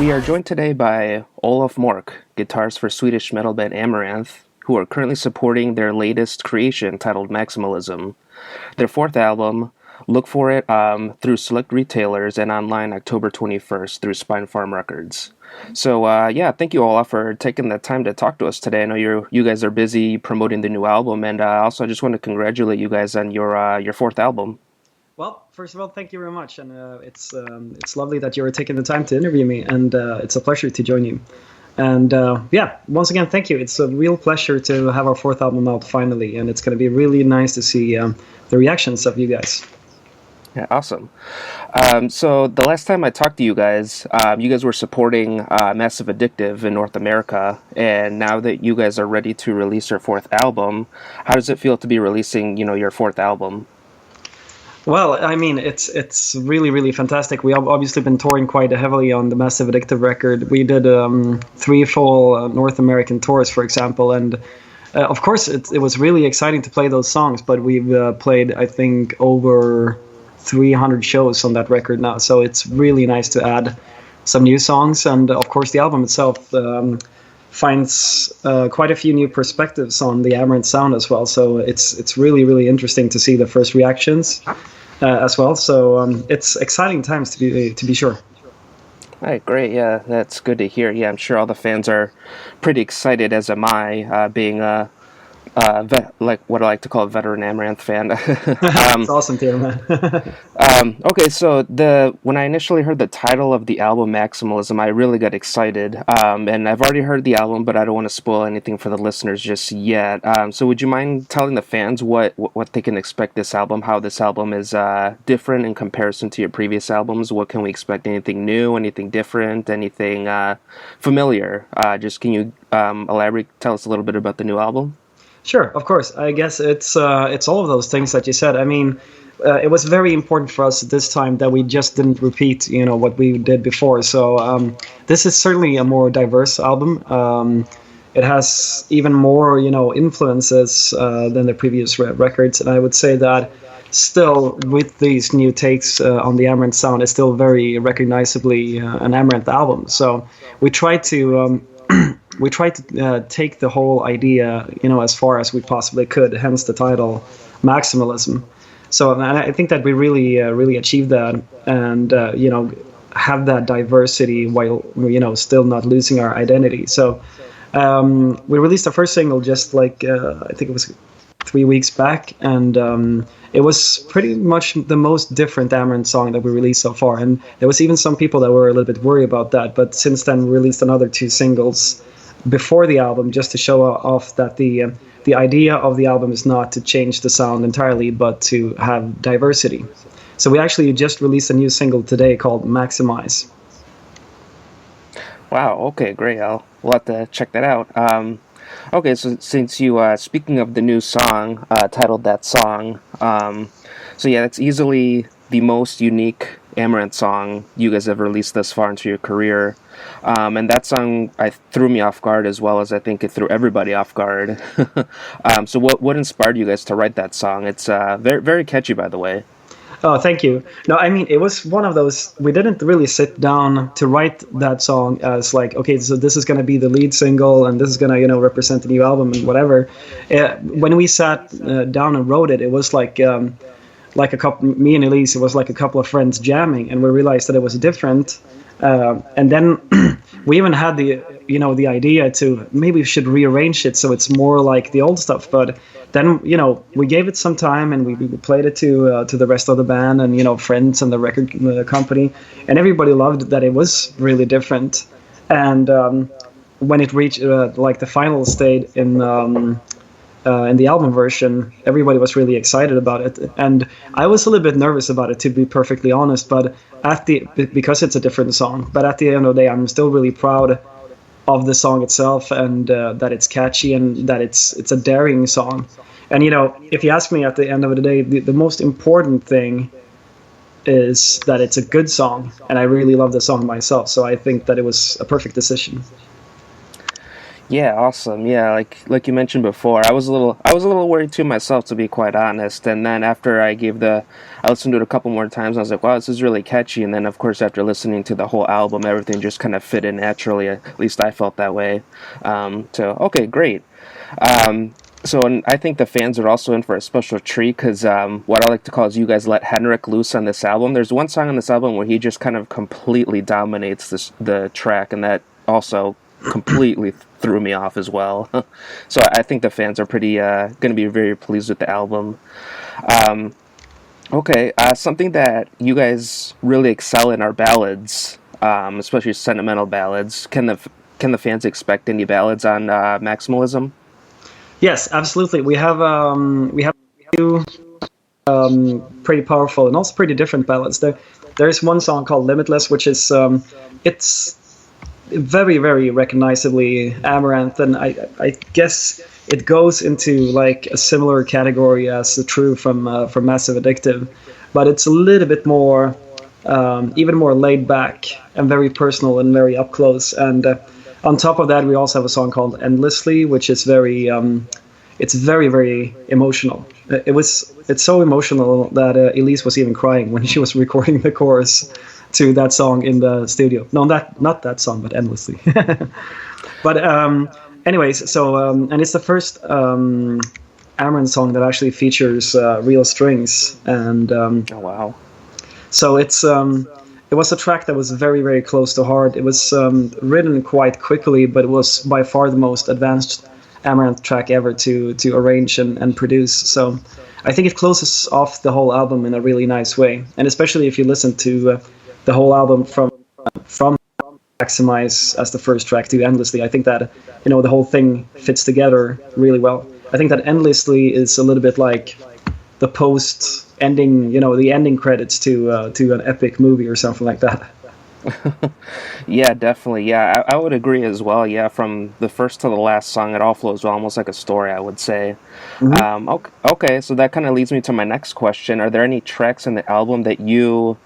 We are joined today by Olof Mörck, guitarist for Swedish metal band Amaranthe, who are currently supporting their latest creation titled Maximalism. Their fourth album, look for it through select retailers and online October 21st through Spine Farm Records. So thank you Olof for taking the time to talk to us today. I know you guys are busy promoting the new album, and also I just want to congratulate you guys on your fourth album. Well, first of all, thank you very much, and it's lovely that you're taking the time to interview me, and it's a pleasure to join you. And once again, thank you. It's a real pleasure to have our fourth album out finally, and it's going to be really nice to see the reactions of you guys. Yeah, awesome. So the last time I talked to you guys were supporting Massive Addictive in North America, and now that you guys are ready to release your fourth album, how does it feel to be releasing, your fourth album? Well, I mean, it's really, really fantastic. We have obviously been touring quite heavily on the Massive Addictive record. We did 3 full North American tours, for example, and of course it was really exciting to play those songs, but we've played, I think, over 300 shows on that record now, so it's really nice to add some new songs, and of course the album itself finds quite a few new perspectives on the Amaranthe sound as well, so it's really, really interesting to see the first reactions as well. So it's exciting times to be sure. All right, great. Yeah, that's good to hear. Yeah, I'm sure all the fans are pretty excited, as am I, being like what I like to call a veteran Amaranthe fan. It's awesome to hear, man. Okay, so when I initially heard the title of the album, Maximalism, I really got excited. And I've already heard the album, but I don't want to spoil anything for the listeners just yet. So would you mind telling the fans what they can expect this album, how this album is different in comparison to your previous albums? What can we expect? Anything new, anything different, anything familiar? Just can you elaborate, tell us a little bit about the new album? Sure, of course. I guess it's all of those things that you said. I mean, it was very important for us this time that we just didn't repeat, what we did before. So this is certainly a more diverse album. It has even more, influences than the previous records, and I would say that still, with these new takes on the Amaranthe sound, it's still very recognizably an Amaranthe album. So we try to. We tried to take the whole idea, as far as we possibly could, hence the title, Maximalism. So and I think that we really achieved that, and, have that diversity while, still not losing our identity. So we released the first single just like, I think it was 3 weeks back, and it was pretty much the most different Amaranthe song that we released so far. And there was even some people that were a little bit worried about that, but since then we released another 2 singles before the album, just to show off that the idea of the album is not to change the sound entirely, but to have diversity. So we actually just released a new single today called Maximize. Wow, okay, great. We'll have to check that out. Okay, so since you, speaking of the new song, titled That Song, so yeah, that's easily the most unique Amaranthe song you guys have released thus far into your career. And that song threw me off guard, as well as I think it threw everybody off guard. So what inspired you guys to write that song? It's very, very catchy, by the way. Oh, thank you. No, I mean, it was one of those, we didn't really sit down to write that song as like, okay, so this is going to be the lead single and this is going to, represent the new album and whatever. When we sat down and wrote it, it was like a couple, me and Elise, it was like a couple of friends jamming, and we realized that it was different. And then we even had the idea to maybe we should rearrange it so it's more like the old stuff. But then, we gave it some time, and we played it to the rest of the band and, friends and the record company, and everybody loved that it was really different. And when it reached like the final state in the album version, everybody was really excited about it, and I was a little bit nervous about it, to be perfectly honest. But because it's a different song, but at the end of the day, I'm still really proud of the song itself, and that it's catchy, and that it's a daring song. And if you ask me, at the end of the day, the most important thing is that it's a good song, and I really love the song myself. So I think that it was a perfect decision. Yeah, awesome. Yeah, like you mentioned before, I was a little worried too myself, to be quite honest. And then after I listened to it a couple more times. I was like, wow, this is really catchy. And then of course after listening to the whole album, everything just kind of fit in naturally. At least I felt that way. So okay, great. Um, so and I think the fans are also in for a special treat because what I like to call is you guys let Henrik loose on this album. There's one song on this album where he just kind of completely dominates the track, and that also completely threw me off as well. So I think the fans are pretty going to be very pleased with the album. Um, okay, something that you guys really excel in are ballads, especially sentimental ballads. Can the fans expect any ballads on Maximalism? Yes, absolutely. We have two pretty powerful and also pretty different ballads. There's one song called Limitless, which is it's very very recognizably Amaranth, and I guess it goes into like a similar category as the True from Massive Addictive, but it's a little bit more even more laid back and very personal and very up close. And on top of that, we also have a song called Endlessly, which is very it's very very emotional. It's so emotional that Elise was even crying when she was recording the chorus to that song in the studio. No, not that song, but Endlessly. But anyways, so and it's the first Amaranth song that actually features real strings, and Oh wow. so it was a track that was very very close to heart. It was written quite quickly, but it was by far the most advanced Amaranth track ever to arrange and produce. So I think it closes off the whole album in a really nice way, and especially if you listen to the whole album from Maximize as the first track to Endlessly, I think that the whole thing fits together really well. I think that Endlessly is a little bit like the post ending, the ending credits to an epic movie or something like that. Yeah, definitely. Yeah, I would agree as well. Yeah, from the first to the last song, it all flows almost like a story, I would say. Mhm. Okay, so that kind of leads me to my next question. Are there any tracks in the album that you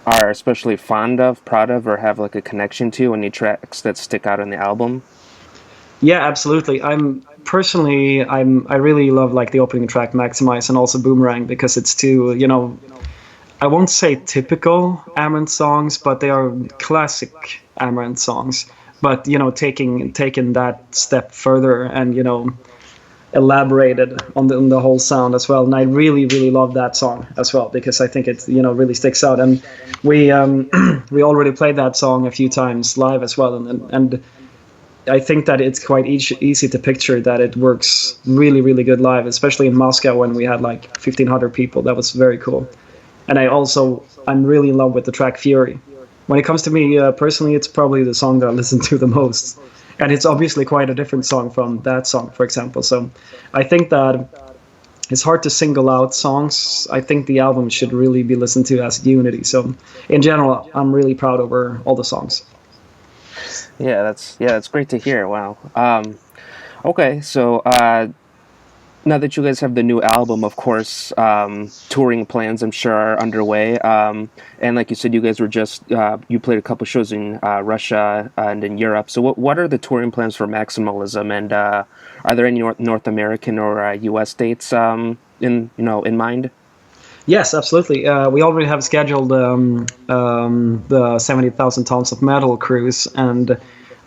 are especially fond of, proud of, or have like a connection to? Any tracks that stick out in the album? Yeah, absolutely. I really love like the opening track Maximize and also Boomerang because it's two, I won't say typical Amaranth songs, but they are classic Amaranth songs. But taking that step further and elaborated on the whole sound as well. And I really really love that song as well because I think it really sticks out. And we we already played that song a few times live as well, and I think that it's quite easy to picture that it works really really good live, especially in Moscow when we had like 1,500 people. That was very cool. And I'm really in love with the track Fury. When it comes to me personally, it's probably the song that I listen to the most, and it's obviously quite a different song from that song, for example. So I think that it's hard to single out songs. I think the album should really be listened to as unity. So in general, I'm really proud over all the songs. Yeah, that's great to hear. Wow. Okay, so now that you guys have the new album, of course, touring plans I'm sure are underway. And like you said, you guys were just you played a couple shows in Russia and in Europe. So what are the touring plans for Maximalism? And are there any North American or U.S. dates in mind? Yes, absolutely. We already have scheduled the 70,000 tons of metal cruise, and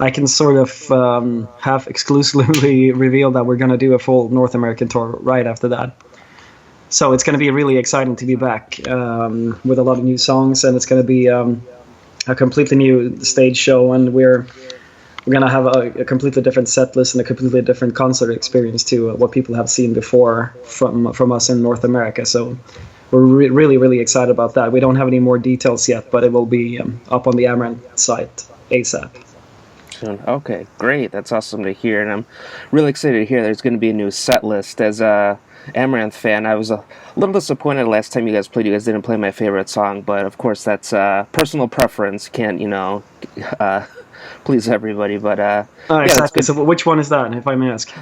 I can sort of have exclusively revealed that we're going to do a full North American tour right after that. So it's going to be really exciting to be back with a lot of new songs, and it's going to be a completely new stage show, and we're going to have a completely different set list and a completely different concert experience to what people have seen before from us in North America. So we're really really excited about that. We don't have any more details yet, but it will be up on the Amaranth site ASAP. Soon. Okay, great. That's awesome to hear, and I'm really excited to hear there's going to be a new set list. As a Amaranth fan, I was a little disappointed last time you guys played. You guys didn't play my favorite song, but of course that's personal preference. Can't uh, please everybody, but yeah, that's Exactly. good. So which one is that, if I may ask?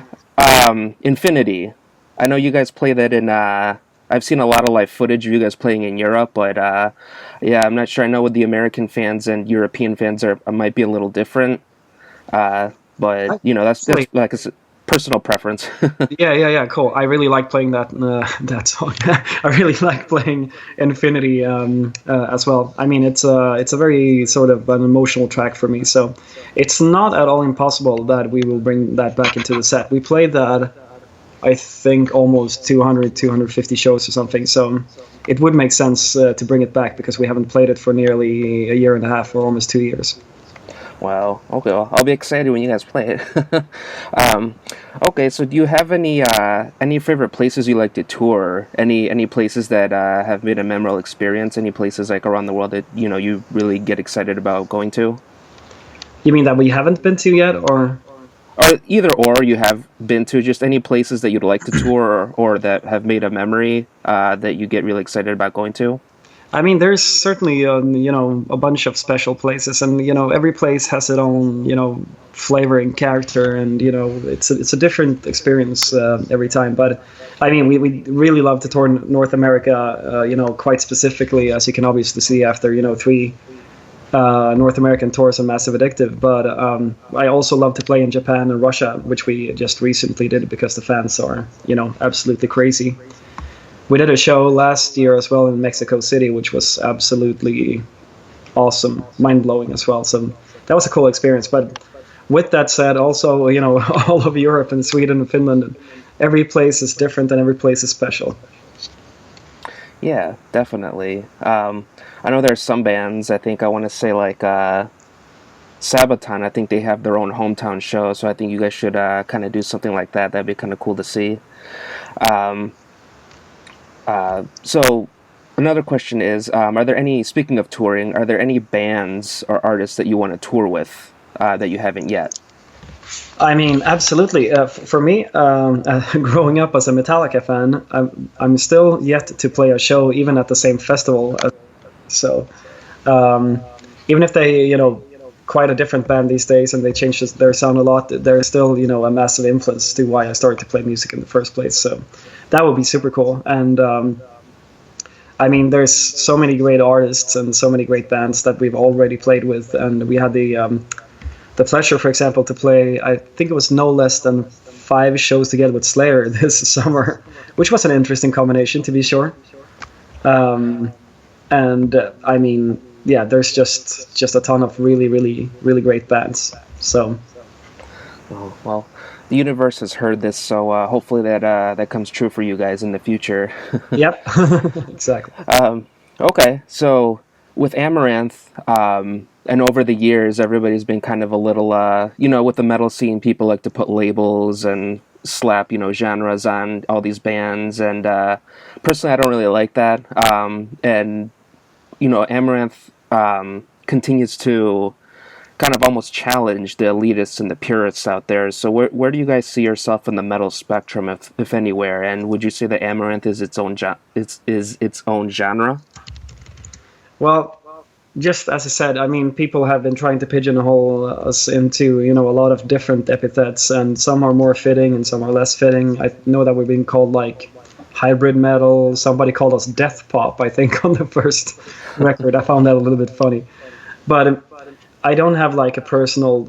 Infinity. I know you guys play that in. I've seen a lot of live footage of you guys playing in Europe, but yeah, I'm not sure. I know with the American fans and European fans are might be a little different. but I, that's like a personal preference. yeah, cool. I really like playing that that song. I really like playing Infinity as well. I mean, it's a very sort of an emotional track for me. So it's not at all impossible that we will bring that back into the set. We played that, I think, almost 200, 250 shows or something. So it would make sense to bring it back because we haven't played it for nearly a year and a half or almost 2 years. Wow. Okay. Well, I'll be excited when you guys play it. um, okay. So, do you have any favorite places you like to tour? Any places that have been a memorable experience? Any places like around the world that you really get excited about going to? You mean that we haven't been to yet, or? Or either or you have been to just any places that you'd like to tour or that have made a memory that you get really excited about going to? I mean, there's certainly a bunch of special places, and every place has its own flavor and character, and it's a different experience every time. But I mean, we really love to tour North America, quite specifically, as you can obviously see after three North American tours of Massive Addictive. But I also love to play in Japan and Russia, which we just recently did because the fans are absolutely crazy. We did a show last year as well in Mexico City, which was absolutely awesome, mind blowing as well. So that was a cool experience. But with that said, also, all of Europe and Sweden and Finland, every place is different and every place is special. Yeah, definitely. I know there's some bands, I think I want to say like Sabaton, I think they have their own hometown show, so I think you guys should kind of do something like that. That'd be kind of cool to see. Um, so another question is, are there any, speaking of touring, are there any bands or artists that you want to tour with that you haven't yet? I mean, absolutely. For me, growing up as a Metallica fan, I'm still yet to play a show even at the same festival. So um, even if they, quite a different band these days and they change their sound a lot, they're still, a massive influence to why I started to play music in the first place. So that would be super cool. And I mean, there's so many great artists and so many great bands that we've already played with, and we had the pleasure, for example, to play. I think it was no less than 5 shows together with Slayer this summer, which was an interesting combination, to be sure. Um, and I mean, yeah, there's just a ton of really, really, really great bands. So Oh, well, the universe has heard this, so hopefully that comes true for you guys in the future. yep, exactly. Okay, so with Amaranth, and over the years, everybody's been kind of a little, with the metal scene, people like to put labels and slap, genres on all these bands, and personally, I don't really like that. And Amaranth continues to kind of almost challenge the elitists and the purists out there. So where do you guys see yourself in the metal spectrum, if anywhere? And would you say that Amaranth is its own genre? Well, just as I said, I mean, people have been trying to pigeonhole us into, a lot of different epithets, and some are more fitting and some are less fitting. I know that we've been called like hybrid metal. Somebody called us death pop, I think, on the first record. I found that a little bit funny. But I don't have like a personal,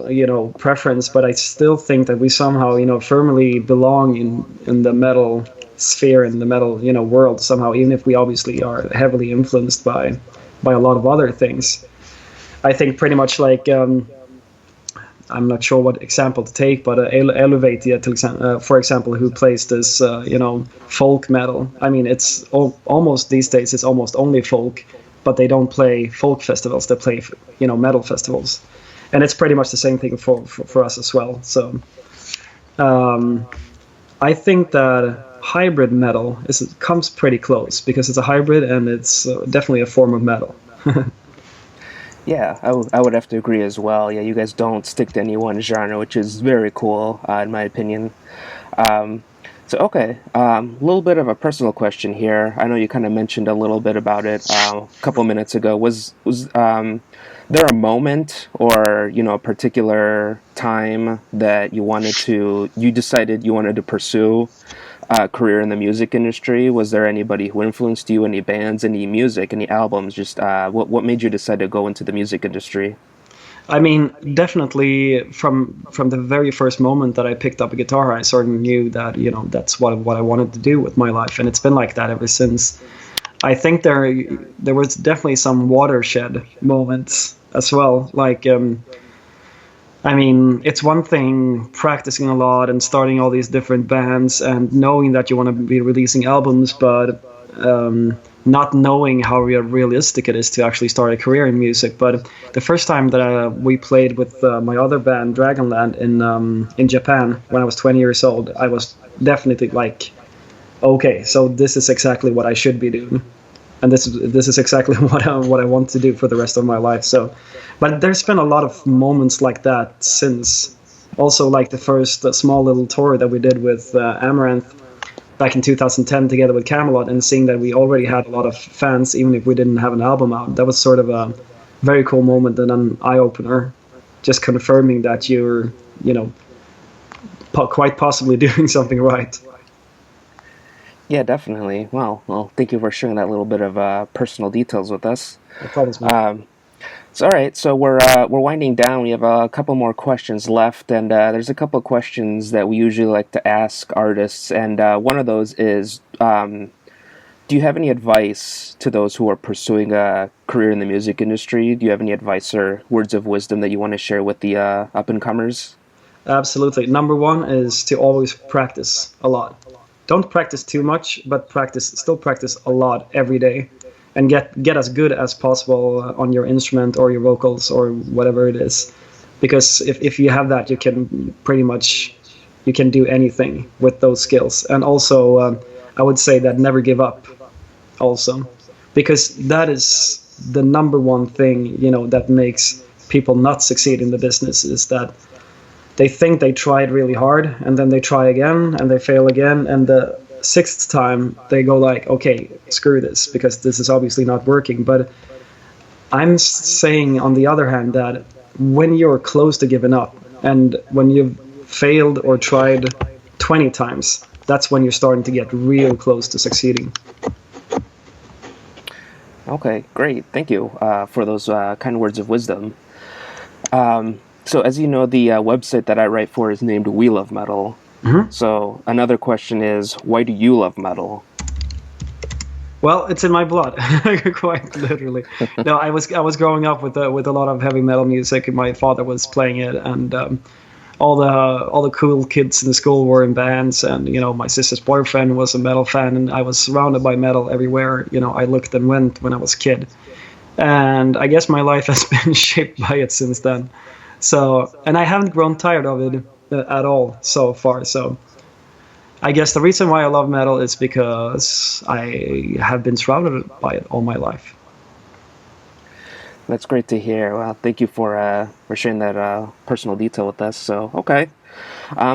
preference, but I still think that we somehow, firmly belong in the metal sphere, in the metal, world somehow, even if we obviously are heavily influenced by a lot of other things. I think pretty much like I'm not sure what example to take, but Elevate, yeah, for example, who plays this folk metal. I mean, it's almost these days it's almost only folk, but they don't play folk festivals. They play metal festivals, and it's pretty much the same thing for us as well. So um, I think that hybrid metal comes pretty close because it's a hybrid and it's definitely a form of metal. Yeah, I would have to agree as well. Yeah, you guys don't stick to any one genre, which is very cool, in my opinion. Um, so, okay, a little bit of a personal question here. I know you kind of mentioned a little bit about it a couple minutes ago. Was there a moment or a particular time that you decided you wanted to pursue a career in the music industry? Was there anybody who influenced you? Any bands? Any music? Any albums? Just what made you decide to go into the music industry? I mean, definitely from the very first moment that I picked up a guitar, I sort of knew that that's what I wanted to do with my life, and it's been like that ever since. I think there was definitely some watershed moments as well. Like, I mean, it's one thing practicing a lot and starting all these different bands and knowing that you want to be releasing albums, but not knowing how realistic it is to actually start a career in music. But the first time that we played with my other band, Dragonland, in Japan when I was 20 years old, I was definitely like, okay, so this is exactly what I should be doing, and this is exactly what I want to do for the rest of my life. So, but there's been a lot of moments like that since. Also, like the first small little tour that we did with Amaranth back in 2010 together with Camelot, and seeing that we already had a lot of fans even if we didn't have an album out. That was sort of a very cool moment and an eye opener, just confirming that you're quite possibly doing something right. Yeah, definitely. Well, thank you for sharing that little bit of personal details with us. No problems, man. So, all right, so we're winding down. We have a couple more questions left, and there's a couple of questions that we usually like to ask artists, and one of those is, do you have any advice to those who are pursuing a career in the music industry? Do you have any advice or words of wisdom that you want to share with the up-and-comers? Absolutely. Number one is to always practice a lot. Don't practice too much, but still practice a lot every day, and get as good as possible on your instrument or your vocals or whatever it is. Because if you have that, you can pretty much you can do anything with those skills. And also, I would say that never give up. Also, because that is the number one thing that makes people not succeed in the business, is that they think they tried really hard, and then they try again and they fail again, and the sixth time they go like, okay, screw this, because this is obviously not working. But I'm saying, on the other hand, that when you're close to giving up and when you've failed or tried 20 times, that's when you're starting to get real close to succeeding. Okay, great. Thank you for those kind words of wisdom. So, as you know, the website that I write for is named We Love Metal. Mm-hmm. So, another question is, why do you love metal? Well, it's in my blood, quite literally. No, I was growing up with a lot of heavy metal music. My father was playing it, and all the cool kids in the school were in bands, and my sister's boyfriend was a metal fan, and I was surrounded by metal everywhere I looked and went when I was a kid. And I guess my life has been shaped by it since then. So, and I haven't grown tired of it at all so far. So, I guess the reason why I love metal is because I have been surrounded by it all my life. That's great to hear. Well, thank you for sharing that personal detail with us. So, okay.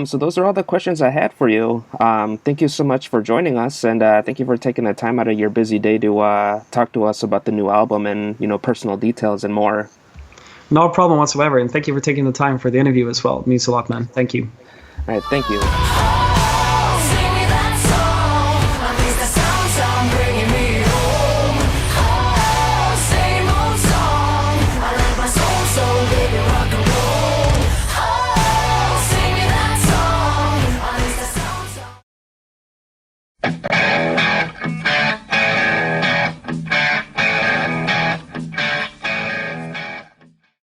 So those are all the questions I had for you. Thank you so much for joining us, and thank you for taking the time out of your busy day to talk to us about the new album and personal details and more. No problem whatsoever, and thank you for taking the time for the interview as well. It means a lot, man. Thank you. All right, thank you.